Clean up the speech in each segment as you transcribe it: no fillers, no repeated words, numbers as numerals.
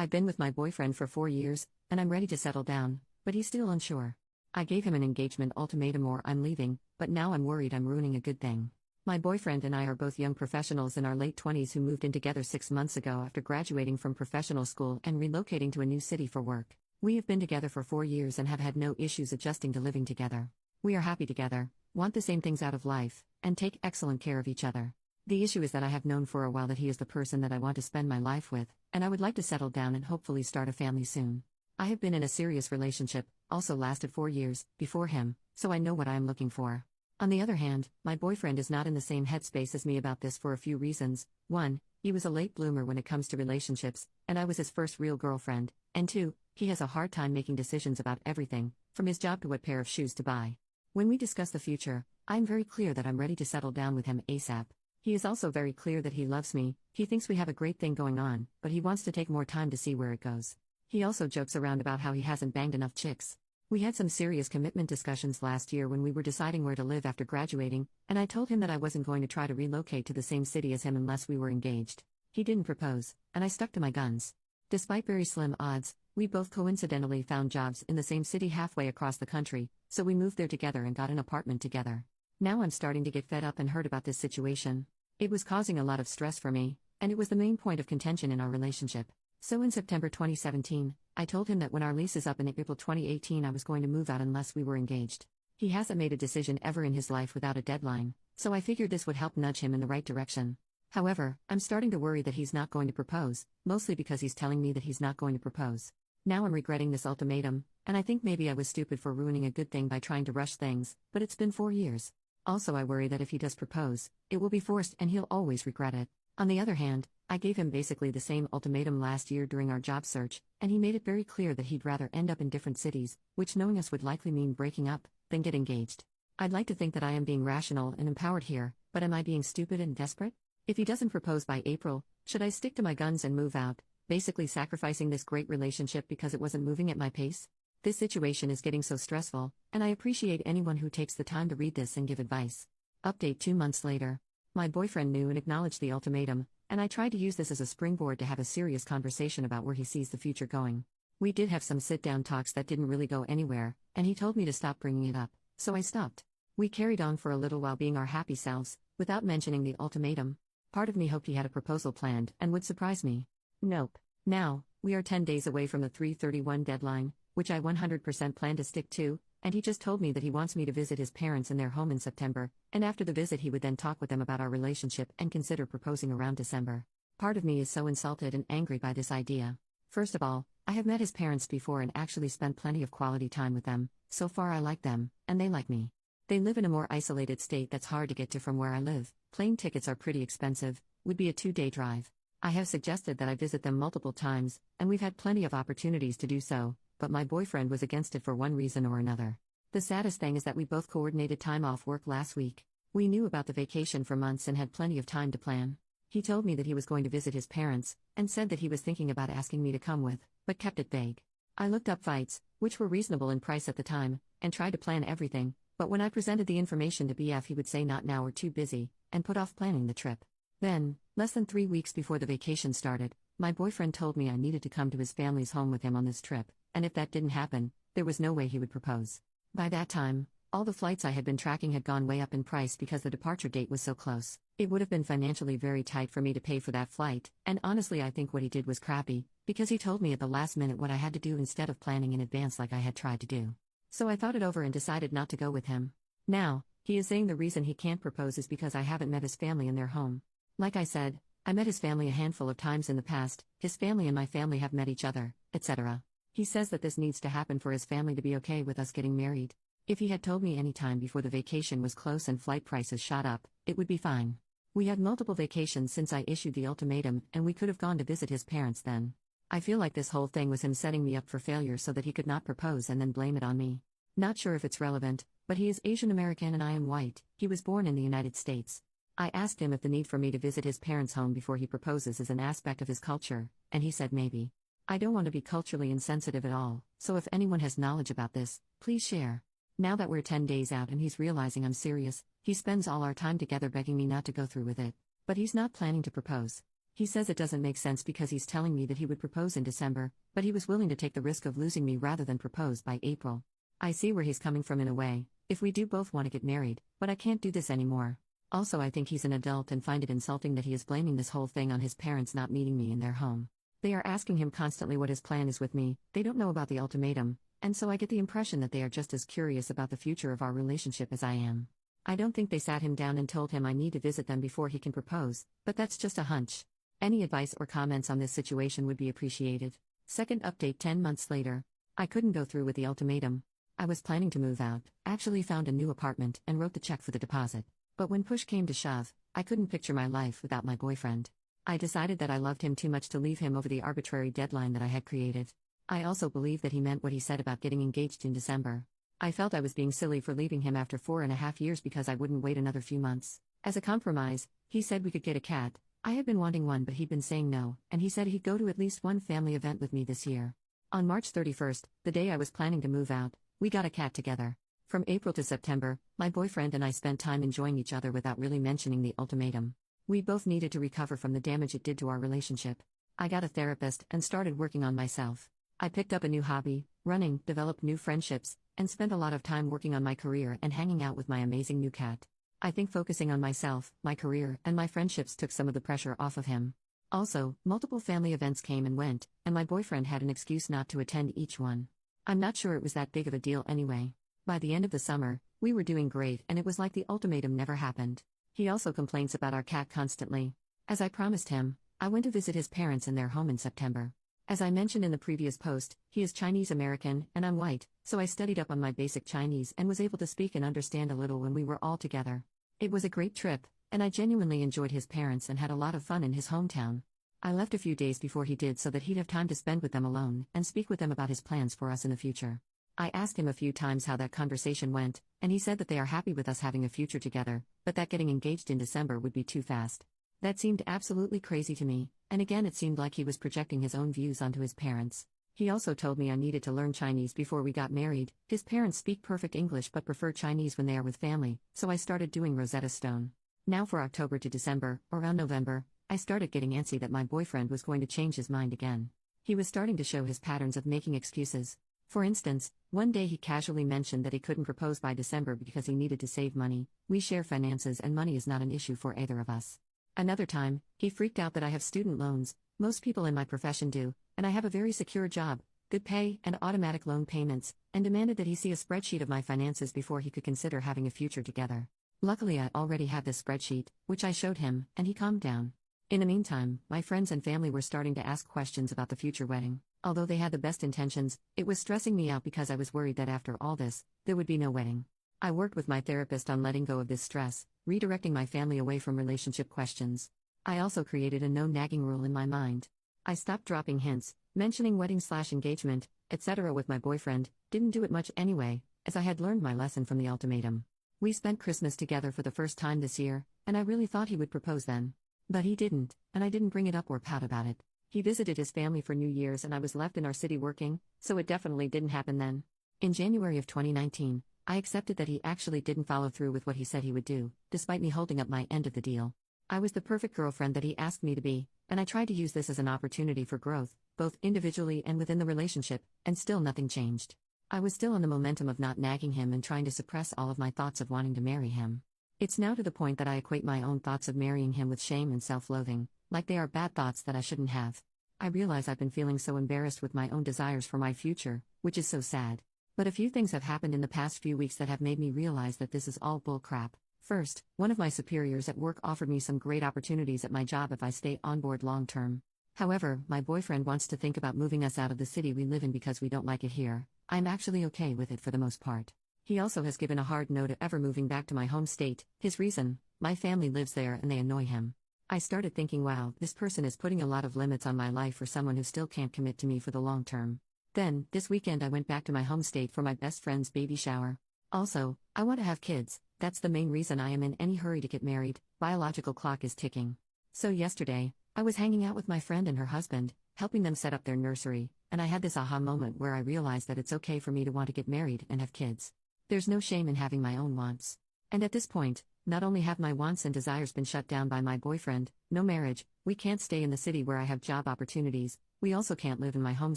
I've been with my boyfriend for 4 years, and I'm ready to settle down, but he's still unsure. I gave him an engagement ultimatum or I'm leaving, but now I'm worried I'm ruining a good thing. My boyfriend and I are both young professionals in our late 20s who moved in together 6 months ago after graduating from professional school and relocating to a new city for work. We have been together for 4 years and have had no issues adjusting to living together. We are happy together, want the same things out of life, and take excellent care of each other. The issue is that I have known for a while that he is the person that I want to spend my life with, and I would like to settle down and hopefully start a family soon. I have been in a serious relationship, also lasted 4 years, before him, so I know what I am looking for. On the other hand, my boyfriend is not in the same headspace as me about this for a few reasons. 1. He was a late bloomer when it comes to relationships, and I was his first real girlfriend, and 2. He has a hard time making decisions about everything, from his job to what pair of shoes to buy. When we discuss the future, I'm very clear that I'm ready to settle down with him ASAP. He is also very clear that he loves me, he thinks we have a great thing going on, but he wants to take more time to see where it goes. He also jokes around about how he hasn't banged enough chicks. We had some serious commitment discussions last year when we were deciding where to live after graduating, and I told him that I wasn't going to try to relocate to the same city as him unless we were engaged. He didn't propose, and I stuck to my guns. Despite very slim odds, we both coincidentally found jobs in the same city halfway across the country, so we moved there together and got an apartment together. Now I'm starting to get fed up and hurt about this situation. It was causing a lot of stress for me, and it was the main point of contention in our relationship. So in September 2017, I told him that when our lease is up in April 2018 I was going to move out unless we were engaged. He hasn't made a decision ever in his life without a deadline, so I figured this would help nudge him in the right direction. However, I'm starting to worry that he's not going to propose, mostly because he's telling me that he's not going to propose. Now I'm regretting this ultimatum, and I think maybe I was stupid for ruining a good thing by trying to rush things, but it's been 4 years. Also, I worry that if he does propose, it will be forced and he'll always regret it. On the other hand, I gave him basically the same ultimatum last year during our job search, and he made it very clear that he'd rather end up in different cities, which knowing us would likely mean breaking up, than get engaged. I'd like to think that I am being rational and empowered here, but am I being stupid and desperate? If he doesn't propose by April, should I stick to my guns and move out, basically sacrificing this great relationship because it wasn't moving at my pace? This situation is getting so stressful, and I appreciate anyone who takes the time to read this and give advice. Update 2 months later. My boyfriend knew and acknowledged the ultimatum, and I tried to use this as a springboard to have a serious conversation about where he sees the future going. We did have some sit-down talks that didn't really go anywhere, and he told me to stop bringing it up, so I stopped. We carried on for a little while being our happy selves, without mentioning the ultimatum. Part of me hoped he had a proposal planned and would surprise me. Nope. Now, we are 10 days away from the 3/31 deadline, which I 100% plan to stick to, and he just told me that he wants me to visit his parents in their home in September, and after the visit he would then talk with them about our relationship and consider proposing around December. Part of me is so insulted and angry by this idea. First of all, I have met his parents before and actually spent plenty of quality time with them. So far I like them, and they like me. They live in a more isolated state that's hard to get to from where I live. Plane tickets are pretty expensive, would be a 2-day drive. I have suggested that I visit them multiple times, and we've had plenty of opportunities to do so, but my boyfriend was against it for one reason or another. The saddest thing is that we both coordinated time off work last week. We knew about the vacation for months and had plenty of time to plan. He told me that he was going to visit his parents, and said that he was thinking about asking me to come with, but kept it vague. I looked up flights, which were reasonable in price at the time, and tried to plan everything, but when I presented the information to BF he would say not now or too busy, and put off planning the trip. Then, less than 3 weeks before the vacation started, my boyfriend told me I needed to come to his family's home with him on this trip, and if that didn't happen, there was no way he would propose. By that time, all the flights I had been tracking had gone way up in price because the departure date was so close. It would have been financially very tight for me to pay for that flight, and honestly I think what he did was crappy, because he told me at the last minute what I had to do instead of planning in advance like I had tried to do. So I thought it over and decided not to go with him. Now, he is saying the reason he can't propose is because I haven't met his family in their home. Like I said, I met his family a handful of times in the past, his family and my family have met each other, etc. He says that this needs to happen for his family to be okay with us getting married. If he had told me any time before the vacation was close and flight prices shot up, it would be fine. We had multiple vacations since I issued the ultimatum, and we could have gone to visit his parents then. I feel like this whole thing was him setting me up for failure so that he could not propose and then blame it on me. Not sure if it's relevant, but he is Asian American and I am white. He was born in the United States. I asked him if the need for me to visit his parents' home before he proposes is an aspect of his culture, and he said maybe. I don't want to be culturally insensitive at all, so if anyone has knowledge about this, please share. Now that we're 10 days out and he's realizing I'm serious, he spends all our time together begging me not to go through with it, but he's not planning to propose. He says it doesn't make sense because he's telling me that he would propose in December, but he was willing to take the risk of losing me rather than propose by April. I see where he's coming from in a way, if we do both want to get married, but I can't do this anymore. Also, I think he's an adult and find it insulting that he is blaming this whole thing on his parents not meeting me in their home. They are asking him constantly what his plan is with me, they don't know about the ultimatum, and so I get the impression that they are just as curious about the future of our relationship as I am. I don't think they sat him down and told him I need to visit them before he can propose, but that's just a hunch. Any advice or comments on this situation would be appreciated. Second update 10 months later. I couldn't go through with the ultimatum. I was planning to move out, actually found a new apartment and wrote the check for the deposit. But when push came to shove, I couldn't picture my life without my boyfriend. I decided that I loved him too much to leave him over the arbitrary deadline that I had created. I also believe that he meant what he said about getting engaged in December. I felt I was being silly for leaving him after 4.5 years because I wouldn't wait another few months. As a compromise, he said we could get a cat. I had been wanting one but he'd been saying no, and he said he'd go to at least one family event with me this year. On March 31st, the day I was planning to move out, we got a cat together. From April to September, my boyfriend and I spent time enjoying each other without really mentioning the ultimatum. We both needed to recover from the damage it did to our relationship. I got a therapist and started working on myself. I picked up a new hobby, running, developed new friendships, and spent a lot of time working on my career and hanging out with my amazing new cat. I think focusing on myself, my career, and my friendships took some of the pressure off of him. Also, multiple family events came and went, and my boyfriend had an excuse not to attend each one. I'm not sure it was that big of a deal anyway. By the end of the summer, we were doing great and it was like the ultimatum never happened. He also complains about our cat constantly. As I promised him, I went to visit his parents in their home in September. As I mentioned in the previous post, he is Chinese American and I'm white, so I studied up on my basic Chinese and was able to speak and understand a little when we were all together. It was a great trip, and I genuinely enjoyed his parents and had a lot of fun in his hometown. I left a few days before he did so that he'd have time to spend with them alone and speak with them about his plans for us in the future. I asked him a few times how that conversation went, and he said that they are happy with us having a future together, but that getting engaged in December would be too fast. That seemed absolutely crazy to me, and again it seemed like he was projecting his own views onto his parents. He also told me I needed to learn Chinese before we got married. His parents speak perfect English but prefer Chinese when they are with family, so I started doing Rosetta Stone. Now for October to December, around November, I started getting antsy that my boyfriend was going to change his mind again. He was starting to show his patterns of making excuses. For instance, one day he casually mentioned that he couldn't propose by December because he needed to save money. We share finances and money is not an issue for either of us. Another time, he freaked out that I have student loans, most people in my profession do, and I have a very secure job, good pay, and automatic loan payments, and demanded that he see a spreadsheet of my finances before he could consider having a future together. Luckily, I already had this spreadsheet, which I showed him, and he calmed down. In the meantime, my friends and family were starting to ask questions about the future wedding. Although they had the best intentions, it was stressing me out because I was worried that after all this, there would be no wedding. I worked with my therapist on letting go of this stress, redirecting my family away from relationship questions. I also created a no-nagging rule in my mind. I stopped dropping hints, mentioning wedding/engagement, etc. with my boyfriend, didn't do it much anyway, as I had learned my lesson from the ultimatum. We spent Christmas together for the first time this year, and I really thought he would propose then. But he didn't, and I didn't bring it up or pout about it. He visited his family for New Year's and I was left in our city working, so it definitely didn't happen then. In January of 2019, I accepted that he actually didn't follow through with what he said he would do, despite me holding up my end of the deal. I was the perfect girlfriend that he asked me to be, and I tried to use this as an opportunity for growth, both individually and within the relationship, and still nothing changed. I was still on the momentum of not nagging him and trying to suppress all of my thoughts of wanting to marry him. It's now to the point that I equate my own thoughts of marrying him with shame and self-loathing, like they are bad thoughts that I shouldn't have. I realize I've been feeling so embarrassed with my own desires for my future, which is so sad. But a few things have happened in the past few weeks that have made me realize that this is all bull crap. First, one of my superiors at work offered me some great opportunities at my job if I stay on board long term. However, my boyfriend wants to think about moving us out of the city we live in because we don't like it here. I'm actually okay with it for the most part. He also has given a hard no to ever moving back to my home state. His reason: my family lives there and they annoy him. I started thinking, wow, this person is putting a lot of limits on my life for someone who still can't commit to me for the long term. Then, this weekend I went back to my home state for my best friend's baby shower. Also, I want to have kids. That's the main reason I am in any hurry to get married. Biological clock is ticking. So yesterday, I was hanging out with my friend and her husband, helping them set up their nursery, and I had this aha moment where I realized that it's okay for me to want to get married and have kids. There's no shame in having my own wants. And at this point, not only have my wants and desires been shut down by my boyfriend, no marriage, We can't stay in the city where I have job opportunities, we also can't live in my home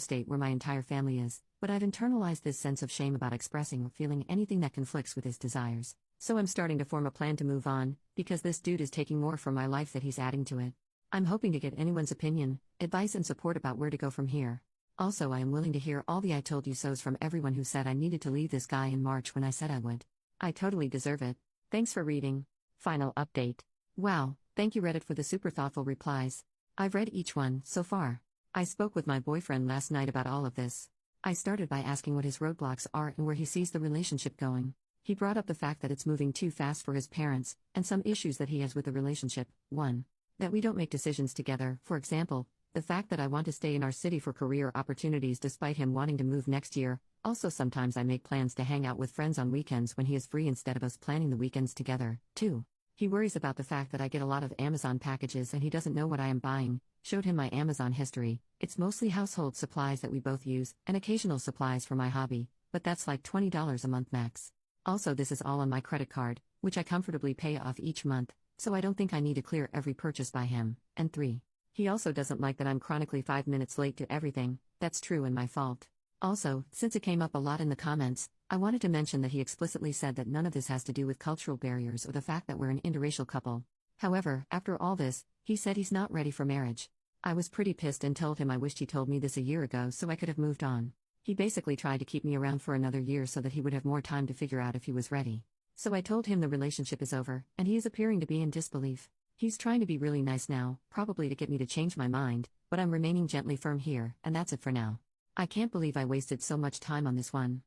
state where my entire family is, but I've internalized this sense of shame about expressing or feeling anything that conflicts with his desires. So I'm starting to form a plan to move on, because this dude is taking more from my life that he's adding to it. I'm hoping to get anyone's opinion, advice and support about where to go from here. Also, I am willing to hear all the I told you so's from everyone who said I needed to leave this guy in March when I said I would. I totally deserve it. Thanks for reading. Final update. Wow, thank you Reddit for the super thoughtful replies. I've read each one, so far. I spoke with my boyfriend last night about all of this. I started by asking what his roadblocks are and where he sees the relationship going. He brought up the fact that it's moving too fast for his parents, and some issues that he has with the relationship. 1. That we don't make decisions together, for example, the fact that I want to stay in our city for career opportunities despite him wanting to move next year. Also, sometimes I make plans to hang out with friends on weekends when he is free instead of us planning the weekends together. 2. He worries about the fact that I get a lot of Amazon packages and he doesn't know what I am buying. Showed him my Amazon history. It's mostly household supplies that we both use, and occasional supplies for my hobby, but that's like $20 a month max. Also, this is all on my credit card, which I comfortably pay off each month, so I don't think I need to clear every purchase by him. And 3. He also doesn't like that I'm chronically 5 minutes late to everything. That's true and my fault. Also, since it came up a lot in the comments, I wanted to mention that he explicitly said that none of this has to do with cultural barriers or the fact that we're an interracial couple. However, after all this, he said he's not ready for marriage. I was pretty pissed and told him I wished he told me this a year ago so I could have moved on. He basically tried to keep me around for another year so that he would have more time to figure out if he was ready. So I told him the relationship is over, and he is appearing to be in disbelief. He's trying to be really nice now, probably to get me to change my mind, but I'm remaining gently firm here, and that's it for now. I can't believe I wasted so much time on this one.